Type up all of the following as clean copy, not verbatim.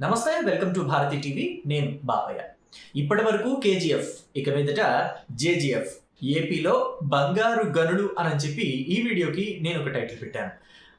నమస్తే, welcome to Bharati TV. నేను బాపయ్య. ఇప్పటి వరకు కేజీఎఫ్, ఇక మీదట జేజీఎఫ్, ఏపీలో బంగారు గనులు అని చెప్పి ఈ వీడియోకి నేను ఒక టైటిల్ పెట్టాను.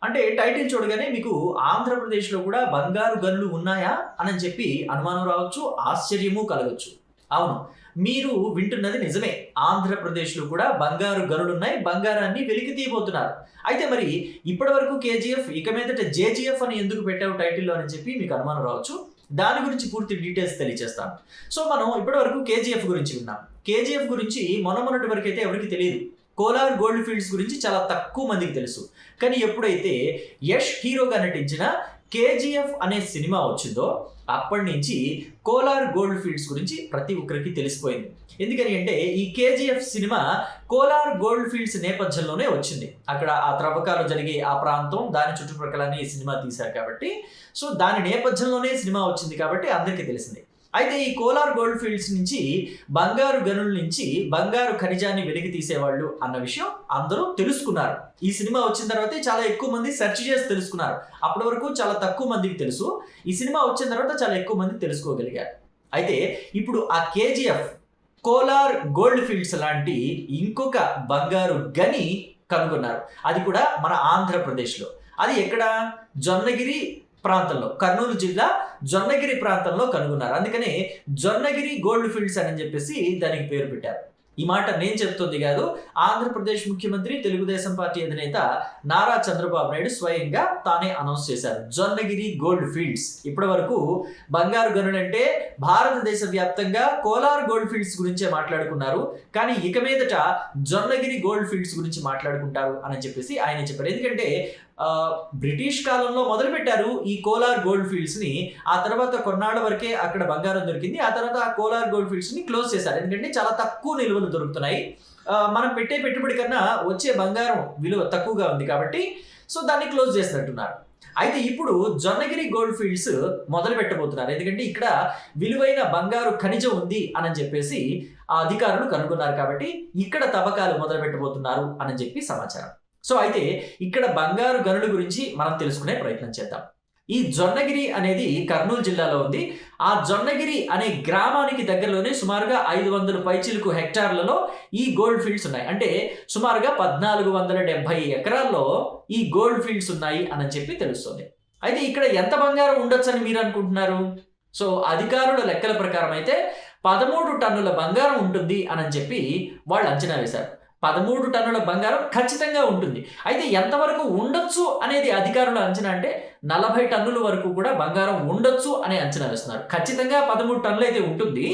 అంటే టైటిల్ చూడగానే మీకు ఆంధ్రప్రదేశ్లో కూడా బంగారు గనులు ఉన్నాయా అని చెప్పి అనుమానం రావచ్చు, ఆశ్చర్యము కలగచ్చు. అవును, మీరు వింటున్నది నిజమే. ఆంధ్రప్రదేశ్లో కూడా బంగారు గనులున్నాయి, బంగారాన్ని వెలికి తీయబోతున్నారు. అయితే మరి ఇప్పటి వరకు కేజీఎఫ్, ఇక మీదట జేజీఎఫ్ అని ఎందుకు పెట్టావు టైటిల్లో అని చెప్పి మీకు అనుమానం రావచ్చు. దాని గురించి పూర్తి డీటెయిల్స్ తెలియజేస్తాను. సో మనం ఇప్పటి వరకు కేజీఎఫ్ గురించి విన్నాం. కేజీఎఫ్ గురించి మొన్నటి వరకు అయితే ఎవరికి తెలియదు. కోలార్ గోల్డ్ ఫీల్డ్స్ గురించి చాలా తక్కువ మందికి తెలుసు. కానీ ఎప్పుడైతే యష్ హీరోగా నటించిన కేజీఎఫ్ అనే సినిమా వచ్చిందో అప్పటి నుంచి కోలార్ గోల్డ్ ఫీల్డ్స్ గురించి ప్రతి ఒక్కరికి తెలిసిపోయింది. ఎందుకని అంటే ఈ KGF cinema Kolar gold fields నేపథ్యంలోనే వచ్చింది. అక్కడ ఆ త్రవ్వకాలు జరిగే ఆ ప్రాంతం, దాని చుట్టుప్రక్కలనే ఈ సినిమా తీశారు కాబట్టి, సో దాని నేపథ్యంలోనే సినిమా వచ్చింది కాబట్టి అందరికీ తెలిసింది. అయితే ఈ కోలార్ గోల్డ్ ఫీల్డ్స్ నుంచి బంగారు గనుల నుంచి బంగారు ఖనిజాన్ని వెలికి తీసేవాళ్ళు అన్న విషయం అందరూ తెలుసుకున్నారు. ఈ సినిమా వచ్చిన తర్వాత చాలా ఎక్కువ మంది సెర్చ్ చేసి తెలుసుకున్నారు. అప్పటి వరకు చాలా తక్కువ మందికి తెలుసు. ఈ సినిమా వచ్చిన తర్వాత చాలా ఎక్కువ మంది తెలుసుకోగలిగారు. అయితే ఇప్పుడు ఆ కేజీఎఫ్, కోలార్ గోల్డ్ ఫీల్డ్స్ లాంటి ఇంకొక బంగారు గని కనుగొన్నారు. అది కూడా మన ఆంధ్రప్రదేశ్లో. అది ఎక్కడ? జొన్నగిరి ప్రాంతంలో, కర్నూలు జిల్లా జొన్నగిరి ప్రాంతంలో కనుగొన్నారు. అందుకనే జొన్నగిరి గోల్డ్ ఫీల్డ్స్ అని చెప్పేసి దానికి పేరు పెట్టారు. ఈ మాట నేను చెప్తుంది కాదు, ఆంధ్రప్రదేశ్ ముఖ్యమంత్రి, తెలుగుదేశం పార్టీ అధినేత నారా చంద్రబాబు నాయుడు స్వయంగా తానే అనౌన్స్ చేశారు. Jonnagiri gold fields. ఇప్పటి వరకు బంగారు గనులంటే భారతదేశ వ్యాప్తంగా కోలార్ గోల్డ్ ఫీల్డ్స్ గురించే మాట్లాడుకున్నారు. కానీ ఇక మీదట జొన్నగిరి గోల్డ్ ఫీల్డ్స్ గురించి మాట్లాడుకుంటారు అని చెప్పేసి ఆయన చెప్పారు. ఎందుకంటే బ్రిటిష్ కాలంలో మొదలు పెట్టారు ఈ కోలార్ గోల్డ్ ఫీల్డ్స్ ని. ఆ తర్వాత కొన్నాళ్ళ వరకే అక్కడ బంగారం దొరికింది. ఆ తర్వాత ఆ కోలార్ గోల్డ్ ఫీల్డ్స్ ని క్లోజ్ చేశారు. ఎందుకంటే చాలా తక్కువ నిల్వలు దొరుకుతున్నాయి. మనం పెట్టే పెట్టుబడి కన్నా వచ్చే బంగారం విలువ తక్కువగా ఉంది కాబట్టి సో దాన్ని క్లోజ్ చేసినట్టున్నారు. అయితే ఇప్పుడు జొన్నగిరి గోల్డ్ ఫీల్డ్స్ మొదలు పెట్టబోతున్నారు. ఎందుకంటే ఇక్కడ విలువైన బంగారు ఖనిజం ఉంది అని చెప్పేసి ఆ అధికారులు కనుగొన్నారు కాబట్టి ఇక్కడ తవ్వకాలు మొదలు పెట్టబోతున్నారు అని చెప్పి సమాచారం. సో అయితే ఇక్కడ బంగారు గనుల గురించి మనం తెలుసుకునే ప్రయత్నం చేద్దాం. ఈ జొన్నగిరి అనేది కర్నూలు జిల్లాలో ఉంది. ఆ జొన్నగిరి అనే గ్రామానికి దగ్గరలోనే సుమారుగా 500 పైచిలుకు హెక్టార్లలో ఈ గోల్డ్ ఫీల్డ్స్ ఉన్నాయి. అంటే సుమారుగా 1470 ఎకరాల్లో ఈ గోల్డ్ ఫీల్డ్స్ ఉన్నాయి అని చెప్పి తెలుస్తుంది. అయితే ఇక్కడ ఎంత బంగారం ఉండొచ్చు అని మీరు అనుకుంటున్నారు? సో అధికారుల లెక్కల ప్రకారం అయితే 13 టన్నుల బంగారం ఉంటుంది అని చెప్పి వాళ్ళు అంచనా వేశారు. 13 టన్నుల బంగారం ఖచ్చితంగా ఉంటుంది. అయితే ఎంతవరకు ఉండొచ్చు అనేది అధికారుల అంచనా అంటే 40 టన్నుల వరకు కూడా బంగారం ఉండొచ్చు అనే అంచనా వేస్తున్నారు. ఖచ్చితంగా 13 టన్నులు అయితే ఉంటుంది,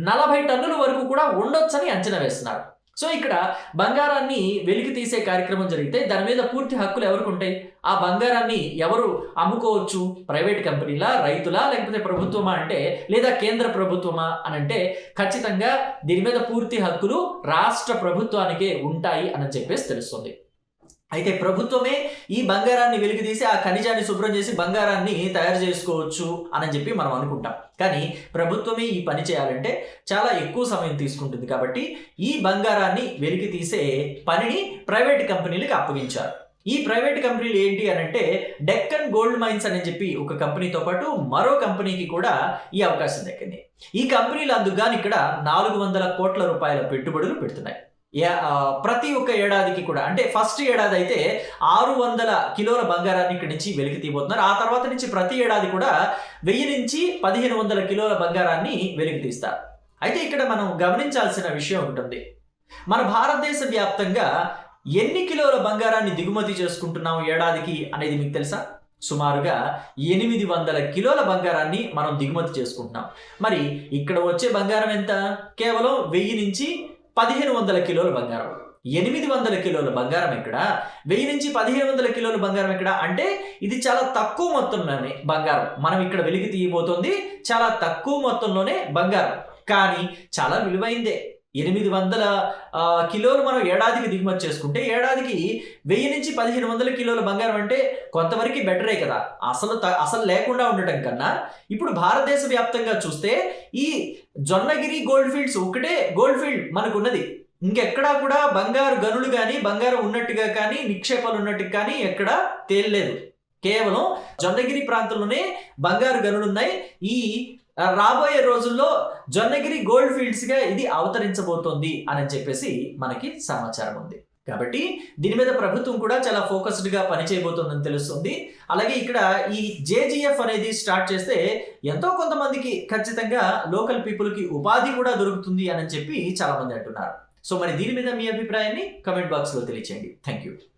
40 టన్నుల వరకు కూడా ఉండొచ్చు అని అంచనా వేస్తున్నారు. సో ఇక్కడ బంగారాన్ని వెలికి తీసే కార్యక్రమం జరిగితే దాని మీద పూర్తి హక్కులు ఎవరికి ఉంటాయి? ఆ బంగారాన్ని ఎవరు అమ్ముకోవచ్చు? ప్రైవేట్ కంపెనీలా, రైతులా, లేకపోతే ప్రభుత్వమా అంటే, లేదా కేంద్ర ప్రభుత్వమా అని అంటే ఖచ్చితంగా దీని మీద పూర్తి హక్కులు రాష్ట్ర ప్రభుత్వానికే ఉంటాయి అని చెప్పేసి తెలుస్తుంది. అయితే ప్రభుత్వమే ఈ బంగారాన్ని వెలికి తీసి ఆ ఖనిజాన్ని శుభ్రం చేసి బంగారాన్ని తయారు చేసుకోవచ్చు అని చెప్పి మనం అనుకుంటాం. కానీ ప్రభుత్వమే ఈ పని చేయాలంటే చాలా ఎక్కువ సమయం తీసుకుంటుంది. కాబట్టి ఈ బంగారాన్ని వెలికి తీసే పనిని ప్రైవేట్ కంపెనీలకు అప్పగించారు. ఈ ప్రైవేట్ కంపెనీలు ఏంటి అని అంటే డెక్కన్ గోల్డ్ మైన్స్ అని చెప్పి ఒక కంపెనీతో పాటు మరో కంపెనీకి కూడా ఈ అవకాశం దక్కింది. ఈ కంపెనీలు అందుకు ఇక్కడ 400 కోట్ల రూపాయల పెట్టుబడులు పెడుతున్నాయి. ప్రతి ఒక్క ఏడాదికి కూడా, అంటే ఫస్ట్ ఏడాది అయితే 600 కిలోల బంగారాన్ని ఇక్కడి నుంచి వెలికి తీయబోతున్నారు. ఆ తర్వాత నుంచి ప్రతి ఏడాది కూడా 1000 నుంచి 1500 కిలోల బంగారాన్ని వెలికి తీస్తారు. అయితే ఇక్కడ మనం గమనించాల్సిన విషయం ఉంటుంది. మన భారతదేశ వ్యాప్తంగా ఎన్ని కిలోల బంగారాన్ని దిగుమతి చేసుకుంటున్నాం ఏడాదికి అనేది మీకు తెలుసా? సుమారుగా 800 కిలోల బంగారాన్ని మనం దిగుమతి చేసుకుంటున్నాం. మరి ఇక్కడ వచ్చే బంగారం ఎంత? కేవలం 1000 నుంచి 1500 కిలోల బంగారం. 800 కిలోల బంగారం ఎక్కడ? 1000 నుంచి 1500 కిలోల బంగారం ఎక్కడ? అంటే ఇది చాలా తక్కువ మొత్తంలోనే బంగారం మనం ఇక్కడ వెలికి తీయబోతోంది. చాలా తక్కువ మొత్తంలోనే బంగారం, కానీ చాలా విలువైందే. 800 కిలోలు మనం ఏడాదికి దిగుమతి చేసుకుంటే ఏడాదికి 1000 నుంచి 1500 కిలోల బంగారం అంటే కొంతవరకు బెటరే కదా. అసలు లేకుండా ఉండటం కన్నా ఇప్పుడు భారతదేశ వ్యాప్తంగా చూస్తే ఈ జొన్నగిరి గోల్డ్ ఫీల్డ్స్ ఒకటే గోల్డ్ ఫీల్డ్ మనకున్నది. ఇంకెక్కడా కూడా బంగారు గనులు కానీ, బంగారం ఉన్నట్టుగా కానీ, నిక్షేపాలు ఉన్నట్టుగా కానీ ఎక్కడా తేలలేదు. కేవలం జొన్నగిరి ప్రాంతంలోనే బంగారు గనులు ఉన్నాయి. ఈ రాబోయే రోజుల్లో జొన్నగిరి గోల్డ్ ఫీల్డ్స్ గా ఇది అవతరించబోతోంది అని చెప్పేసి మనకి సమాచారం ఉంది. కాబట్టి దీని మీద ప్రభుత్వం కూడా చాలా ఫోకస్డ్ గా పనిచేయబోతోందని తెలుస్తుంది. అలాగే ఇక్కడ ఈ జేజీఎఫ్ అనేది స్టార్ట్ చేస్తే ఎంతో కొంతమందికి ఖచ్చితంగా లోకల్ పీపుల్ కి ఉపాధి కూడా దొరుకుతుంది అని చెప్పి చాలా మంది అంటున్నారు. సో మరి దీని మీద మీ అభిప్రాయాన్ని కమెంట్ బాక్స్ లో తెలియచేయండి. Thank you.